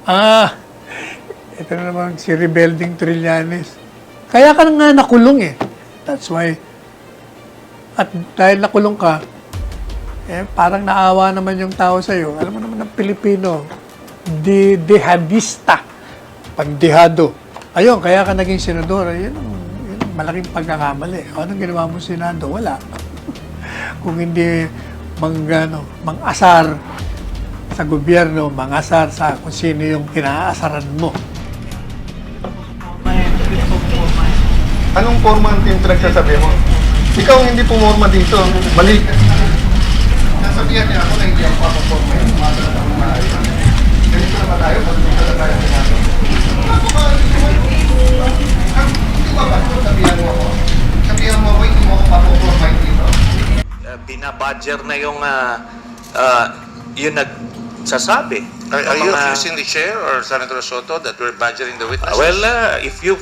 Ah, ito na naman si Rebelding Trillanes. Kaya ka nga nakulong eh. That's why. At dahil nakulong ka, parang naawa naman yung tao sa'yo. Alam mo naman ng Pilipino, dehadista. Pagdehado. Ayun, kaya ka naging senador. Yun ang malaking pagkakamali. Anong ginawa mo sa Senado? Wala. Kung hindi mang-asar sa gobyerno, mang-asar sa kung sino yung kinaasaran mo. Anong forma ang pinagsasabi mo? Ikaw ang hindi pumorma dito. Mali. Nasabihan niya ako na hindi ako papaporma yun. Ganito na ba tayo? Ganito na tayo. Hindi ba ba? Sabihan mo ako. Sabihan mo ako, hindi mo ako papaporma dito. Binabadger na yung nagsasabi. Are you accusing the chair or Senator Soto that we're badgering the witnesses? If you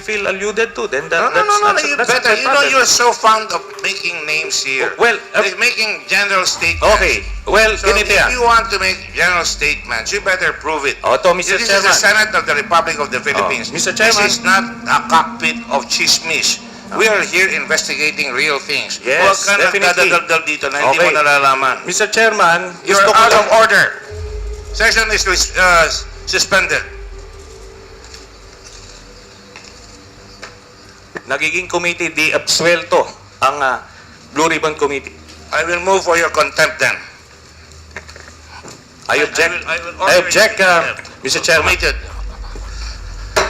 feel alluded to, then No, you better. You know you're so fond of making names here. Like making general statements. Okay. Well, So if you want to make general statements, you better prove it. Mr. This is the Chairman. Senate of the Republic of the Philippines. Mr. Chairman. This is not a cockpit of chismis. We are here investigating real things. Yes, Huwag ka definitely. nagdadaldal dito na hindi Okay. mo nalalaman. Mr. Chairman, You're gusto ko out of lang- order. Session is suspended. Nagiging committee di absuelto ang Blue Ribbon Committee. I will move for your contempt then. I object. I will I order object, you Mr. Chairman. Committed.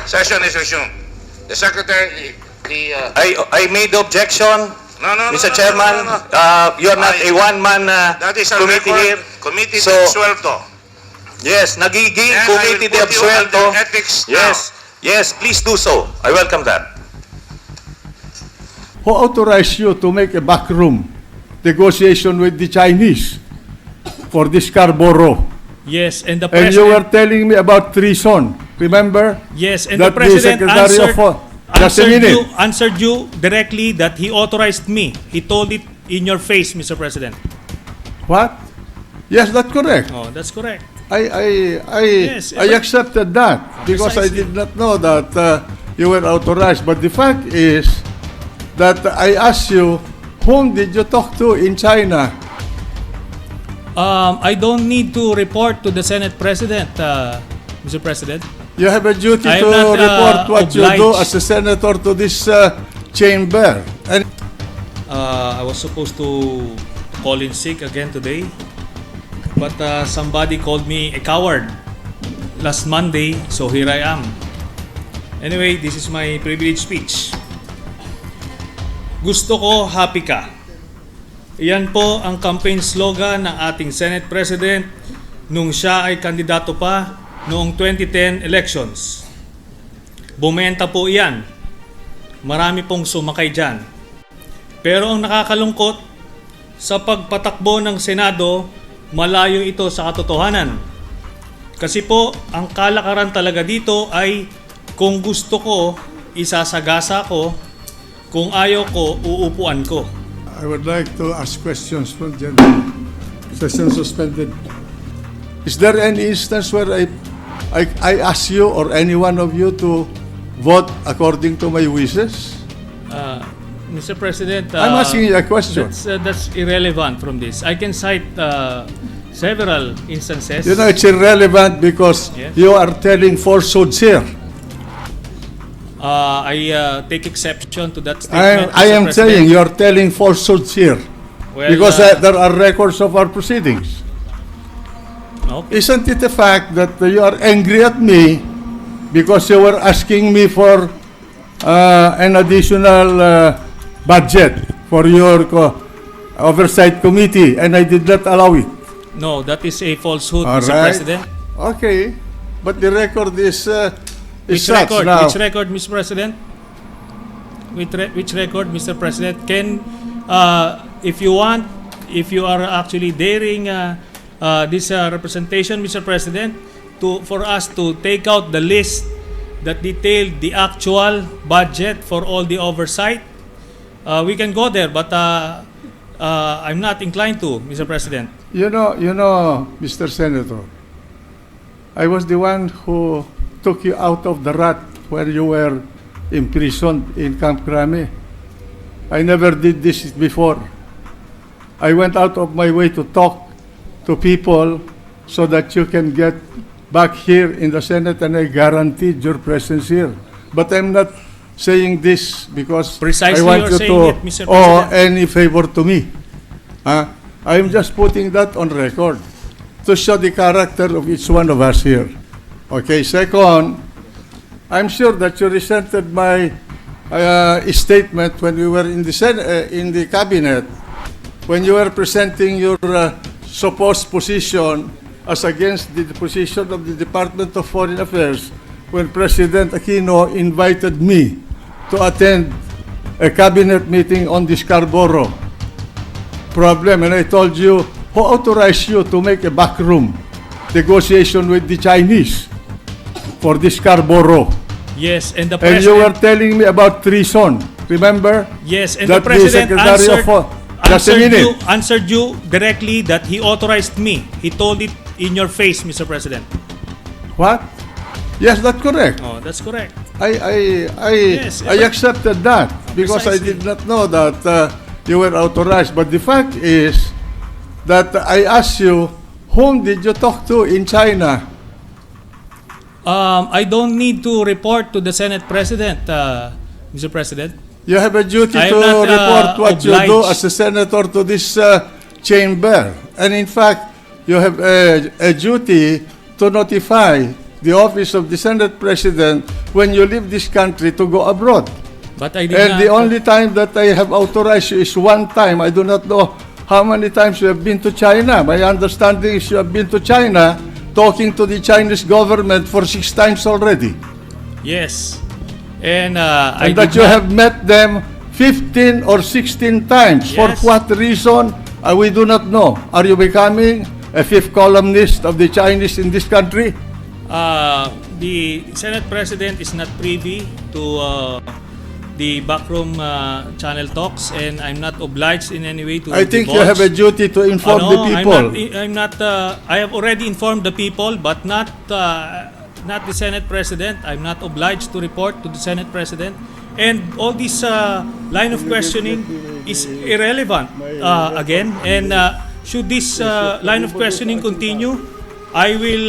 Session is resumed. The secretary, I made the objection, Mr. Chairman. no. You're not a one-man That is a committee here. Committee So, de suelto. Yes, nagiging And committee de I will put you absuelto. under ethics now. Yes, please do so. I welcome that. Who authorized you to make a backroom negotiation with the Chinese for this Scarborough? Yes, and the And you were president. telling me about treason. Remember? Yes, and the that the president Secretary of just a minute. answered you directly that he authorized me. He told it in your face, Mr. President. What? Yes, that's correct. Oh, that's correct. Yes, I accepted that because I precisely. did not know that you were authorized. But the fact is that I asked you, whom did you talk to in China? I don't need to report to the Senate President, Mr. President. You have a duty I to am not, report what you do obliged. as a senator to this chamber. And I was supposed to call in sick again today, but somebody called me a coward last Monday, so here I am. Anyway, this is my privilege speech. Gusto ko happy ka. Iyan po ang campaign slogan ng ating Senate President nung siya ay kandidato pa noong 2010 elections. Bumenta po iyan. Marami pong sumakay dyan. Pero ang nakakalungkot, sa pagpatakbo ng Senado, malayo ito sa katotohanan. Kasi po, ang kalakaran talaga dito ay kung gusto ko, isasagasa ko, kung ayaw ko, uupuan ko. I would like to ask questions from General. Session suspended. Is there any instance where I ask you or any one of you to vote according to my wishes? Mr. President, I'm asking you a question. That's irrelevant from this. I can cite several instances. You know, it's irrelevant because Yes. you are telling falsehoods here. I take exception to that statement. I am Mr. President. saying you are telling falsehoods here Well, because there are records of our proceedings. okay. Isn't it a fact that you are angry at me because you were asking me for an additional budget for your oversight committee and I did not allow it? No, that is a falsehood, All Mr. right. President. Okay, but the record is Which such record? now. Which record, Mr. President? Which record, Mr. President? Can, if you want, if you are actually daring this representation, Mr. President, for us to take out the list that detailed the actual budget for all the oversight, we can go there. But I'm not inclined to, Mr. President. You know, Mr. Senator, I was the one who took you out of the rut where you were imprisoned in Camp Crame. I never did this before. I went out of my way to talk to people so that you can get back here in the Senate, and I guaranteed your presence here. But I'm not saying this because Precisely I want you're you saying to it, Mr. owe President. any favor to me. I'm just putting that on record to show the character of each one of us here. Okay, second, I'm sure that you resented my statement when we were in the cabinet, when you were presenting your supposed position as against the position of the Department of Foreign Affairs, when President Aquino invited me to attend a cabinet meeting on the Scarborough problem, and I told you, who authorized you to make a backroom negotiation with the Chinese for the Scarborough? Yes, and the And you were president. telling me about treason, remember? Yes, and That the president Secretary of just a minute. answered you directly that he authorized me. He told it in your face, Mr. President. What? Yes, that's correct. Oh, that's correct. Yes, I accepted that because I precisely. did not know that you were authorized. But the fact is that I asked you, whom did you talk to in China? I don't need to report to the Senate President, Mr. President. You have a duty I to am not, report what you do obliged. as a senator to this chamber. And in fact, you have a duty to notify the office of the Senate President when you leave this country to go abroad. But I did And not. the only time that I have authorized you is one time. I do not know how many times you have been to China. My understanding is you have been to China talking to the Chinese government for 6 times already. Yes. And I And that did you not- have met them 15 or 16 times. For Yes. what reason? We do not know. Are you becoming a fifth columnist of the Chinese in this country? The Senate President is not privy to the backroom channel talks, and I'm not obliged in any way to I think you divulge. have a duty to inform the people. I'm not. I have already informed the people, but not the Senate President. I'm not obliged to report to the Senate President, and all this line of questioning is irrelevant again. And should this line of questioning continue, I will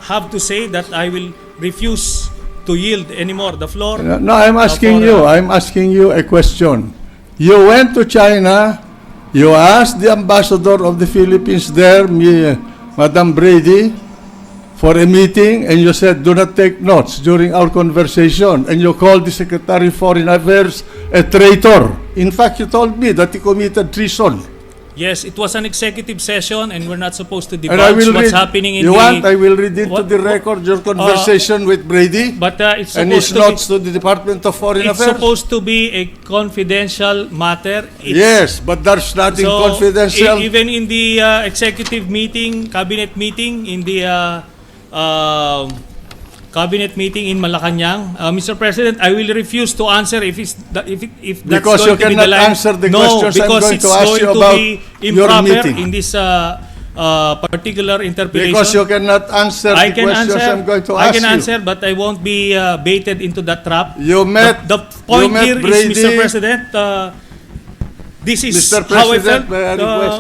have to say that I will refuse to yield anymore the floor. No, I'm asking you. I'm asking you a question. You went to China. You asked the ambassador of the Philippines there, Madam Brady, for a meeting, and you said, "Do not take notes during our conversation." And you called the Secretary of Foreign Affairs a traitor. In fact, you told me that he committed treason. Yes, it was an executive session, and we're not supposed to And I divulge will what's read. happening in You the. want? I will read into What- the record your conversation with Brady But it's and his supposed to be. notes to the Department of Foreign It's Affairs. supposed to be a confidential matter. Yes, but there's nothing So, confidential. even in the executive meeting, cabinet meeting, in the cabinet meeting in Malacanang, Mr. President, I will refuse to answer if that's Because going you to be the cannot line. answer the No, questions I'm because going it's to ask going you to about be your improper meeting. in this particular interpellation. Because you cannot answer I the can questions answer. I'm going to I ask can you. answer, but I won't be baited into that trap. You met, The point you met here Brady. is, Mr. President, this is Mr. how I felt. President, may I request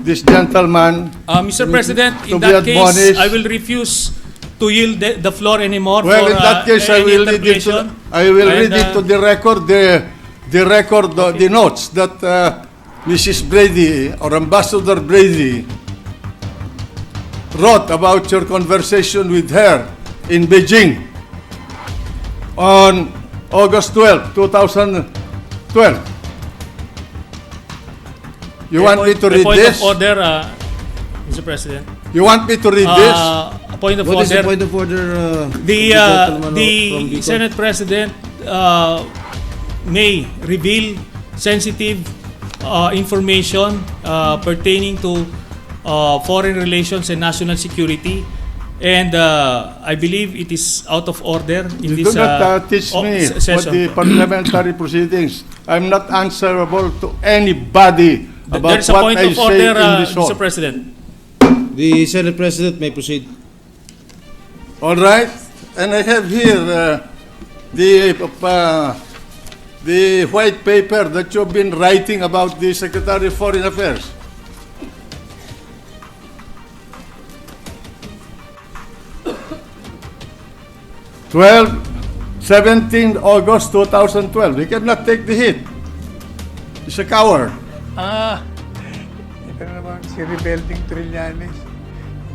this gentleman Mr. President, to in be that case, admonished. I will refuse to yield the floor anymore Well, for in that case, I any will read interpellation. read into the record the notes that Mrs. Brady or Ambassador Brady wrote about your conversation with her in Beijing on August 12, 2012. You want me to read point this? of order, Mr. President. You want me to read this? A point of What is the order. point of order? The gentleman from the Bicol? Senate President may reveal sensitive information pertaining to foreign relations and national security, and I believe it is out of order in You this do not teach me what session. the parliamentary proceedings. I'm not answerable to anybody about There is a what point I of say order, in this hall. Mr. President. The Senate President may proceed. All right, and I have here the white paper that you've been writing about the Secretary of Foreign Affairs. Well, 17 August 2012. He cannot take the hit. He's a coward. Ito na naman si Rebelding Trillanes.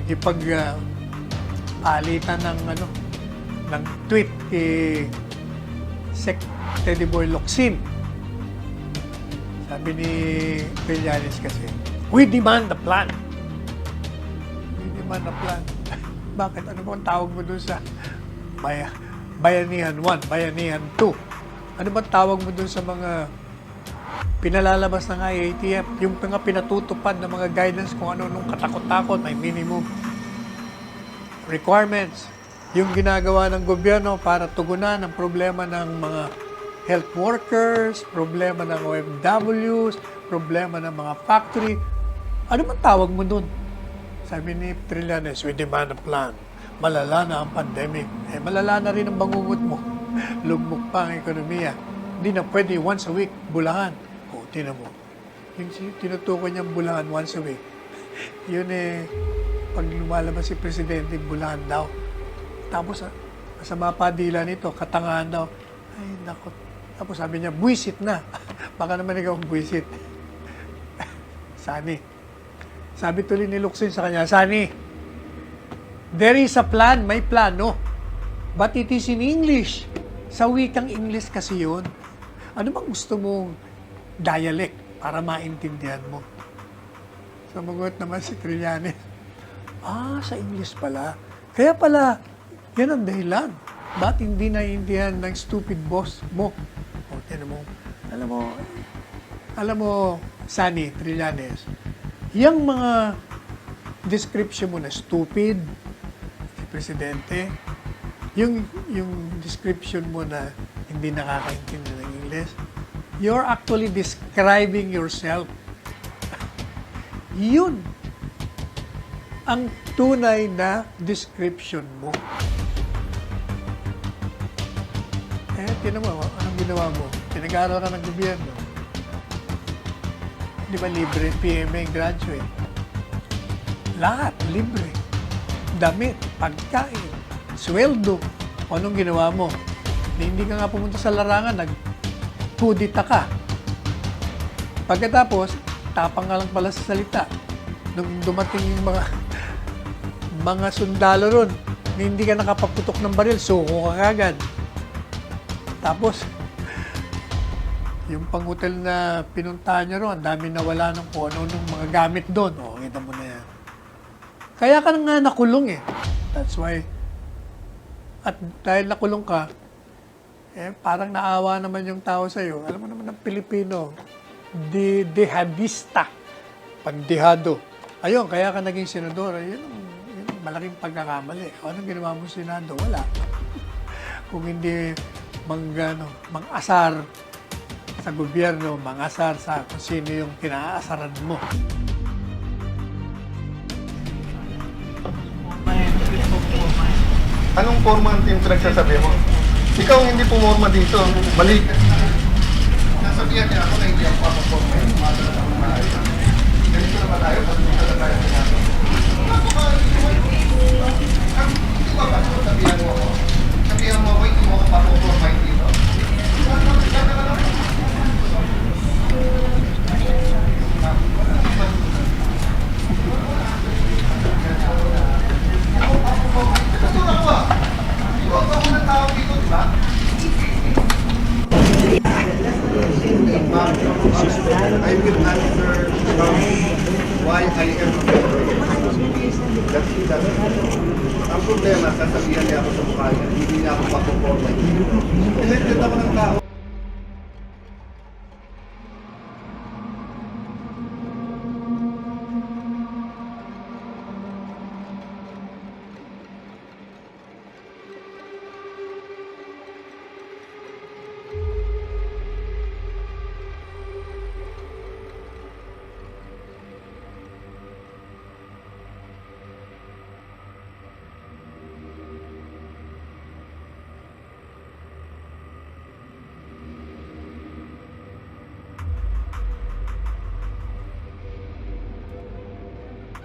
Ipag palitan ng tweet kay Sec Teddy Boy Locsin. Sabi ni Trillanes kasi, we demand a plan. We demand a plan. Bakit? Ano bang tawag mo dun sa Bayanihan 1, Bayanihan 2? Ano bang tawag mo dun sa mga pinalalabas ng IATF, yung mga pinatutupad ng mga guidance kung ano nung katakot-takot, may minimum requirements, yung ginagawa ng gobyerno para tugunan ang problema ng mga health workers, problema ng OFWs, problema ng mga factory. Ano man tawag mo dun? Sabi ni Trillanes, we demand a plan. Malala na ang pandemic. Malala na rin ang bangungot mo. Lugmok pa ang ekonomiya. Hindi na pwede once a week, Bulacan. Tinan mo. Yung tinutukoy niyang Bulacan once a week, yun pag lumalabas si Presidente, Bulacan daw. Tapos, masama pa dila nito, katangahan daw. Ay, naku. Tapos sabi niya, buwisit na. Baka naman ikaw buwisit. Sani. Sabi tuloy ni Locsin sa kanya, Sani, there is a plan, may plano. But it is in English. Sa wikang English kasi yun. Ano bang gusto mong dialect para maintindihan mo? Sumagot naman si Trillanes, sa English pala. Kaya pala, yan ang dahilan. Ba't hindi naiintindihan ng stupid boss mo? O, tinan mo. Alam mo, Sani, Trillanes, yung mga description mo na stupid, si Presidente, yung description mo na hindi nakakaintindi ng English, you're actually describing yourself. Yun ang tunay na description mo. Tinan mo, anong ginawa mo? Pinag-aaral ka ng gobyerno. Di ba libre? PMA, graduate. Lahat, libre. Damit, pagkain, sweldo. Anong ginawa mo? Hindi ka nga pumunta sa larangan, nagkudita ka. Pagkatapos, tapang nga lang pala sa salita. Nung dumating yung mga sundalo ron, hindi ka nakapaputok ng baril, suko ka agad. Tapos, yung pang-hotel na pinuntahan niya ron, ang dami nawala ng kung ano nung mga gamit doon. O, kita mo na yan. Kaya ka nga nakulong eh. That's why. At dahil nakulong ka, parang naawa naman yung tao sa'yo. Alam mo naman ng Pilipino, dehadista. Pagdehado. Ayun, kaya ka naging senador. Yun ang malaking pagkakamali. Anong ginawa mo sa Senado? Wala. Kung hindi mang-asar sa gobyerno, mang-asar sa kung sino yung kinaasaran mo. Anong forma ang pinagsasabi mo? Ikaw hindi pumorma dito. Mali. Nasabihan niya ako na hindi ako papaporma. Ganito na ba tayo? Pagpunta na tayo sa natin. Di ba ba? Sabihan mo ako. Sabihan mo ako, hindi mo ako papaporma dito. I will answer why I am that's ang problema, sasabihan niya ako sa mukha niya, hindi niya ako papaporma. Elected ako ng tao.